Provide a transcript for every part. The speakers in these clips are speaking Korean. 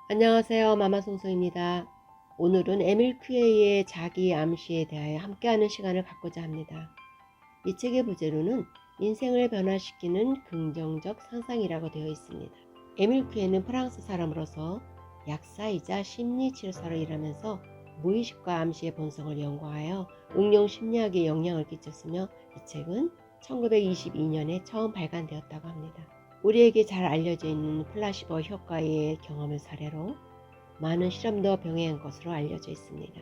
안녕하세요. 마마송송입니다. 오늘은 에밀 퀴에의 자기 암시에 대하여 함께하는 시간을 갖고자 합니다. 이 책의 부제로는 인생을 변화시키는 긍정적 상상이라고 되어 있습니다. 에밀 퀴에는 프랑스 사람으로서 약사이자 심리치료사로 일하면서 무의식과 암시의 본성을 연구하여 응용 심리학에 영향을 끼쳤으며 이 책은 1922년에 처음 발간되었다고 합니다. 우리에게 잘 알려져 있는 플라시보 효과의 경험을 사례로 많은 실험도 병행한 것으로 알려져 있습니다.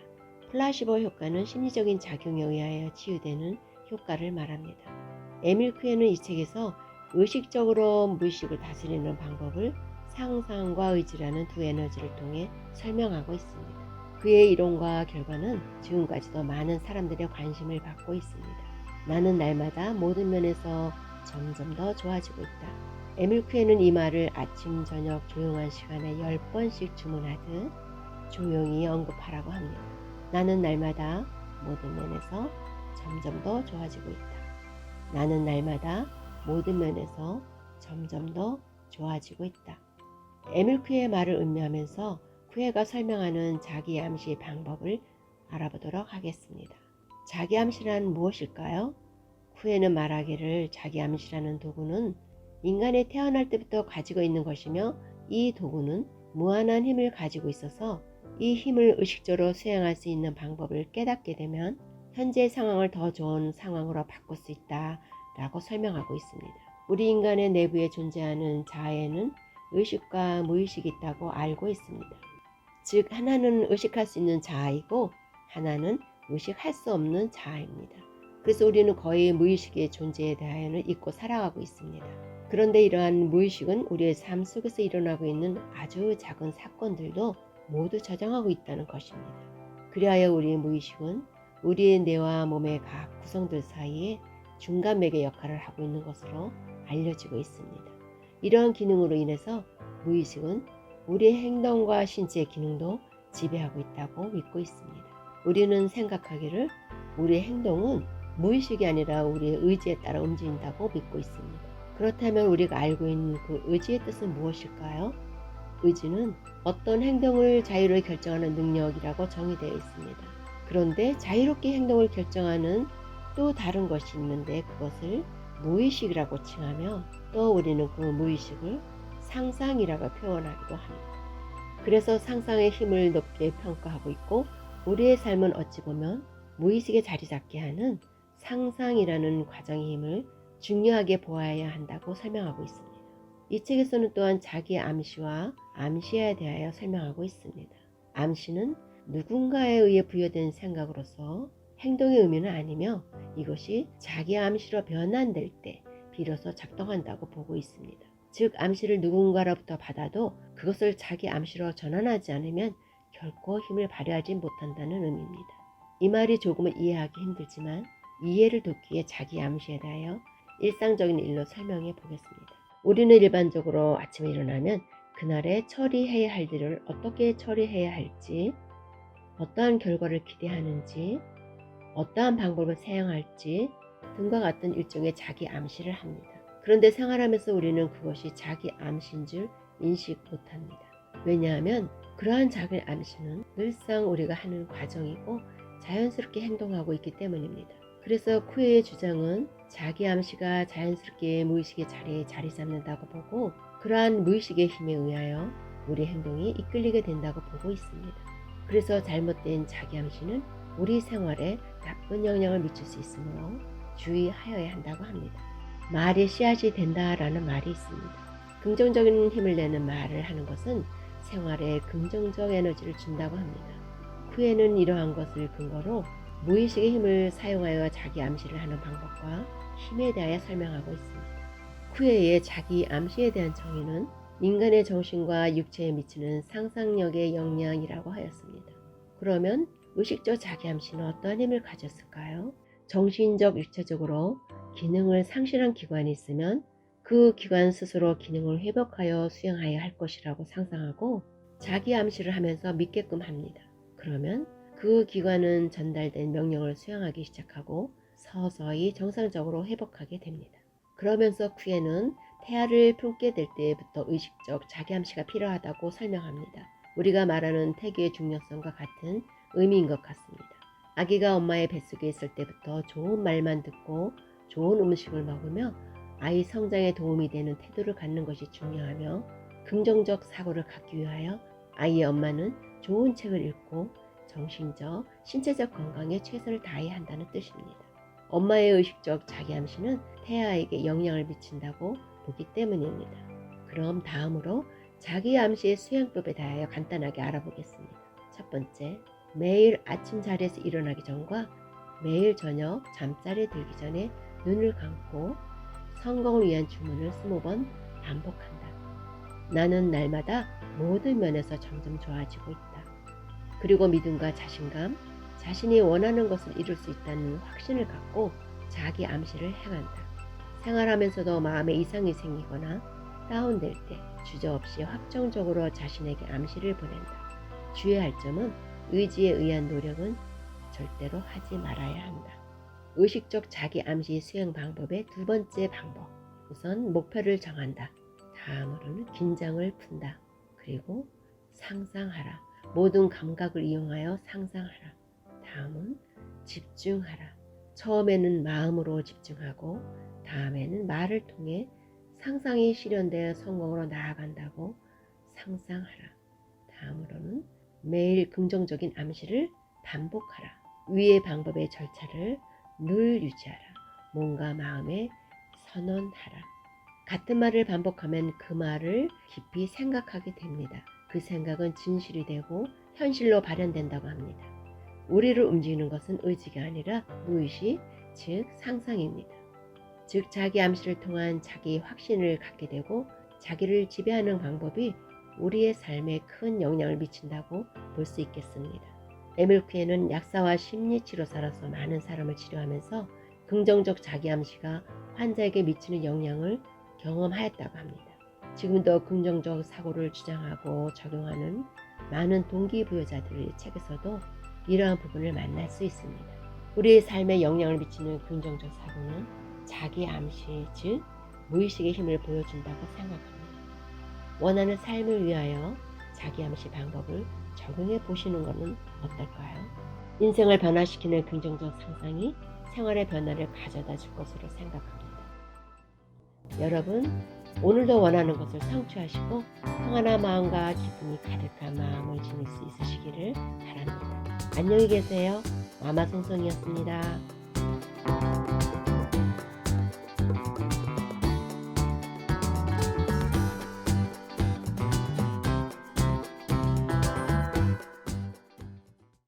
플라시보 효과는 심리적인 작용에 의하여 치유되는 효과를 말합니다. 에밀 퀴에는 이 책에서 의식적으로 무의식을 다스리는 방법을 상상과 의지라는 두 에너지를 통해 설명하고 있습니다. 그의 이론과 결과는 지금까지도 많은 사람들의 관심을 받고 있습니다. 나는 날마다 모든 면에서 점점 더 좋아지고 있다. 에밀 퀴에는 이 말을 아침 저녁 조용한 시간에 10번씩 주문하듯 조용히 언급하라고 합니다. 나는 날마다 모든 면에서 점점 더 좋아지고 있다. 나는 날마다 모든 면에서 점점 더 좋아지고 있다. 에밀 퀴의 말을 음미하면서 퀴에가 설명하는 자기 암시 방법을 알아보도록 하겠습니다. 자기 암시란 무엇일까요? 퀴에는 말하기를 자기 암시라는 도구는 인간이 태어날 때부터 가지고 있는 것이며 이 도구는 무한한 힘을 가지고 있어서 이 힘을 의식적으로 수행할 수 있는 방법을 깨닫게 되면 현재 상황을 더 좋은 상황으로 바꿀 수 있다 라고 설명하고 있습니다. 우리 인간의 내부에 존재하는 자아에는 의식과 무의식이 있다고 알고 있습니다. 즉 하나는 의식할 수 있는 자아이고 하나는 의식할 수 없는 자아입니다. 그래서 우리는 거의 무의식의 존재에 대하여는 잊고 살아가고 있습니다. 그런데 이러한 무의식은 우리의 삶 속에서 일어나고 있는 아주 작은 사건들도 모두 저장하고 있다는 것입니다. 그리하여 우리의 무의식은 우리의 뇌와 몸의 각 구성들 사이에 중간 매개 역할을 하고 있는 것으로 알려지고 있습니다. 이러한 기능으로 인해서 무의식은 우리의 행동과 신체의 기능도 지배하고 있다고 믿고 있습니다. 우리는 생각하기를 우리의 행동은 무의식이 아니라 우리의 의지에 따라 움직인다고 믿고 있습니다. 그렇다면 우리가 알고 있는 그 의지의 뜻은 무엇일까요? 의지는 어떤 행동을 자유롭게 결정하는 능력이라고 정의되어 있습니다. 그런데 자유롭게 행동을 결정하는 또 다른 것이 있는데 그것을 무의식이라고 칭하며 또 우리는 그 무의식을 상상이라고 표현하기도 합니다. 그래서 상상의 힘을 높게 평가하고 있고 우리의 삶은 어찌 보면 무의식에 자리 잡게 하는 상상이라는 과정의 힘을 중요하게 보아야 한다고 설명하고 있습니다. 이 책에서는 또한 자기 암시와 암시에 대하여 설명하고 있습니다. 암시는 누군가에 의해 부여된 생각으로서 행동의 의미는 아니며 이것이 자기 암시로 변환될 때 비로소 작동한다고 보고 있습니다. 즉 암시를 누군가로부터 받아도 그것을 자기 암시로 전환하지 않으면 결코 힘을 발휘하지 못한다는 의미입니다. 이 말이 조금은 이해하기 힘들지만 이해를 돕기 위해 자기 암시에 대하여 일상적인 일로 설명해 보겠습니다. 우리는 일반적으로 아침에 일어나면 그날에 처리해야 할 일을 어떻게 처리해야 할지, 어떠한 결과를 기대하는지, 어떠한 방법을 사용할지 등과 같은 일종의 자기 암시를 합니다. 그런데 생활하면서 우리는 그것이 자기 암시인 줄 인식 못합니다. 왜냐하면 그러한 자기 암시는 늘상 우리가 하는 과정이고 자연스럽게 행동하고 있기 때문입니다. 그래서 퀴의 주장은 자기 암시가 자연스럽게 무의식의 자리에 자리 잡는다고 보고 그러한 무의식의 힘에 의하여 우리 행동이 이끌리게 된다고 보고 있습니다. 그래서 잘못된 자기 암시는 우리 생활에 나쁜 영향을 미칠 수 있으므로 주의하여야 한다고 합니다. 말이 씨앗이 된다라는 말이 있습니다. 긍정적인 힘을 내는 말을 하는 것은 생활에 긍정적 에너지를 준다고 합니다. 퀴에는 이러한 것을 근거로 무의식의 힘을 사용하여 자기 암시를 하는 방법과 힘에 대하여 설명하고 있습니다. 퀴에의 자기 암시에 대한 정의는 인간의 정신과 육체에 미치는 상상력의 영향이라고 하였습니다. 그러면 의식적 자기 암시는 어떠한 힘을 가졌을까요? 정신적, 육체적으로 기능을 상실한 기관이 있으면 그 기관 스스로 기능을 회복하여 수행해야 할 것이라고 상상하고 자기 암시를 하면서 믿게끔 합니다. 그러면 그 기관은 전달된 명령을 수행하기 시작하고 서서히 정상적으로 회복하게 됩니다. 그러면서 퀴에는 태아를 품게 될 때부터 의식적 자기 암시가 필요하다고 설명합니다. 우리가 말하는 태교의 중요성과 같은 의미인 것 같습니다. 아기가 엄마의 뱃속에 있을 때부터 좋은 말만 듣고 좋은 음식을 먹으며 아이 성장에 도움이 되는 태도를 갖는 것이 중요하며, 긍정적 사고를 갖기 위하여 아이의 엄마는 좋은 책을 읽고 정신적, 신체적 건강에 최선을 다해야 한다는 뜻입니다. 엄마의 의식적 자기 암시는 태아에게 영향을 미친다고 보기 때문입니다. 그럼 다음으로 자기 암시의 수행법에 대하여 간단하게 알아보겠습니다. 첫 번째, 매일 아침 자리에서 일어나기 전과 매일 저녁 잠자리에 들기 전에 눈을 감고 성공을 위한 주문을 20번 반복한다. 나는 날마다 모든 면에서 점점 좋아지고 있다. 그리고 믿음과 자신감, 자신이 원하는 것을 이룰 수 있다는 확신을 갖고 자기 암시를 행한다. 생활하면서도 마음에 이상이 생기거나 다운될 때 주저없이 확정적으로 자신에게 암시를 보낸다. 주의할 점은 의지에 의한 노력은 절대로 하지 말아야 한다. 의식적 자기 암시 수행 방법의 두 번째 방법. 우선 목표를 정한다. 다음으로는 긴장을 푼다. 그리고 상상하라. 모든 감각을 이용하여 상상하라. 다음은 집중하라. 처음에는 마음으로 집중하고 다음에는 말을 통해 상상이 실현되어 성공으로 나아간다고 상상하라. 다음으로는 매일 긍정적인 암시를 반복하라. 위의 방법의 절차를 늘 유지하라. 몸과 마음에 선언하라. 같은 말을 반복하면 그 말을 깊이 생각하게 됩니다. 그 생각은 진실이 되고 현실로 발현된다고 합니다. 우리를 움직이는 것은 의지가 아니라 무의식, 즉 상상입니다. 즉 자기 암시를 통한 자기 확신을 갖게 되고 자기를 지배하는 방법이 우리의 삶에 큰 영향을 미친다고 볼 수 있겠습니다. 에밀 퀴에는 약사와 심리치료사로서 많은 사람을 치료하면서 긍정적 자기 암시가 환자에게 미치는 영향을 경험하였다고 합니다. 지금도 긍정적 사고를 주장하고 적용하는 많은 동기부여자들의 책에서도 이러한 부분을 만날 수 있습니다. 우리의 삶에 영향을 미치는 긍정적 사고는 자기 암시, 즉 무의식의 힘을 보여준다고 생각합니다. 원하는 삶을 위하여 자기 암시 방법을 적용해 보시는 것은 어떨까요? 인생을 변화시키는 긍정적 상상이 생활의 변화를 가져다 줄 것으로 생각합니다. 여러분, 오늘도 원하는 것을 성취하시고 평안한 마음과 기쁨이 가득한 마음을 지닐 수 있으시기를 바랍니다. 안녕히 계세요. 마마송송이었습니다.